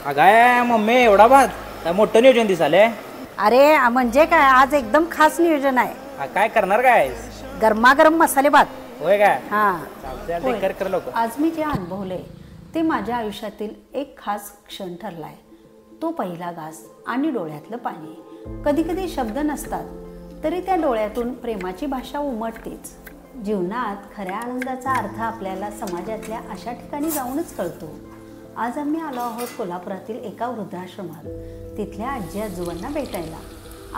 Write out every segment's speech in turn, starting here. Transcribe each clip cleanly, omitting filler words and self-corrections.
अगाय mummy एवढा भात काय मोठं नियोजन दिसाले. अरे म्हणजे काय, आज एकदम खास नियोजन आहे. काय करणार काय? गरमागरम मसाले भात. होय काय? हां, चालतंय कर कर लवकर. आज मी जे अनुभवले ते माझ्या आयुष्यातील एक खास क्षण ठरलाय. तो पहिला घास आणि डोळ्यातलं पाणी. कधी कधी शब्द नसतात तरी त्या डोळ्यातून प्रेमाची भाषा उमटतेच. जीवनात खऱ्या आनंदाचा अर्थ आपल्याला समाजातल्या अशा ठिकाणी जाऊनच कळतो. आज आम्ही आलो आहोत कोल्हापुरातील एका वृद्धाश्रमात. तिथल्या आजी आजोबांना भेटायला.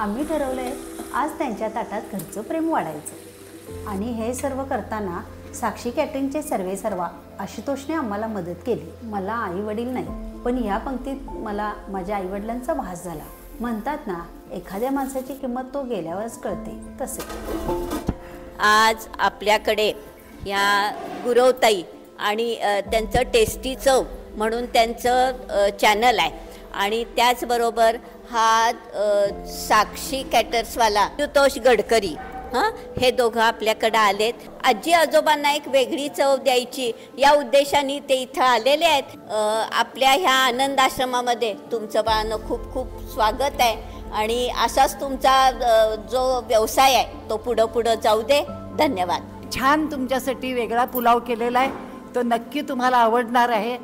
आम्ही ठरवलंय आज त्यांच्या ताटात घरचं प्रेम वाढायचं. आणि हे सर्व करताना साक्षी कॅटरिंगचे सर्वेसर्वा आशुतोषने आम्हाला मदत केली. मला आई वडील नाही, पण या पंक्तीत मला माझ्या आईवडिलांचा भास झाला. म्हणतात ना, एखाद्या माणसाची किंमत तो गेल्यावरच कळते, तसे आज आपल्याकडे या गुरवताई आणि त्यांचं टेस्टी चव म्हणून त्यांचं चॅनल आहे. आणि त्याचबरोबर हा साक्षी कॅटर्सवाला आशुतोष गडकरी, हे दोघं आपल्याकडं आलेत. आजी आजोबांना एक वेगळी चव द्यायची या उद्देशाने ते इथं आलेले आहेत. आपल्या ह्या आनंद आश्रमामध्ये तुमचं बाळानं खूप खूप स्वागत आहे. आणि असाच तुमचा जो व्यवसाय आहे तो पुढं जाऊ दे. धन्यवाद. छान तुमच्यासाठी वेगळा पुलाव केलेला आहे, तो नक्की तुम्हाला आवडणार आहे.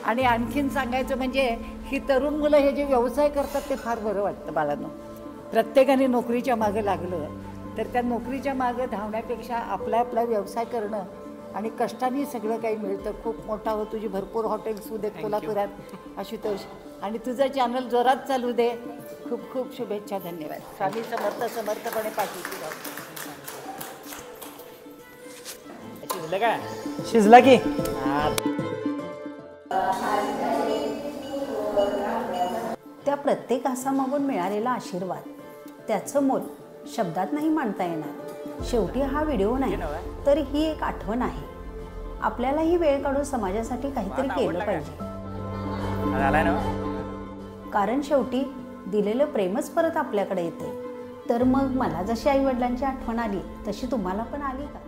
आणि आणखीन सांगायचं म्हणजे ही तरुण मुलं हे जे व्यवसाय करतात ते फार बरं वाटतं बाळांनो. प्रत्येकाने नोकरीच्या मागं लागलं तर त्या नोकरीच्या मागं धावण्यापेक्षा आपला व्यवसाय करणं आणि कष्टाने सगळं काही मिळतं. खूप मोठा हो, तुझी भरपूर हॉटेल्स होऊ देत कोल्हापुरात आशुतोष, आणि तुझं चॅनल जोरात चालू दे. खूप खूप शुभेच्छा. धन्यवाद. स्वामी समर्थपणे पाठीशी राहू. शिजलं काय? शिजला की. त्या प्रत्येक घासामागून मिळालेला आशीर्वाद, त्याचं मोल शब्दात नाही मांडता येणार. शेवटी हा व्हिडिओ नाही तर ही एक आठवण आहे. आपल्यालाही वेळ काढून समाजासाठी काहीतरी केलं पाहिजे. कारण शेवटी दिलेलं प्रेमच परत आपल्याकडे येते. तर मग मला जशी आई वडिलांची आठवण आली तशी तुम्हाला पण आली का?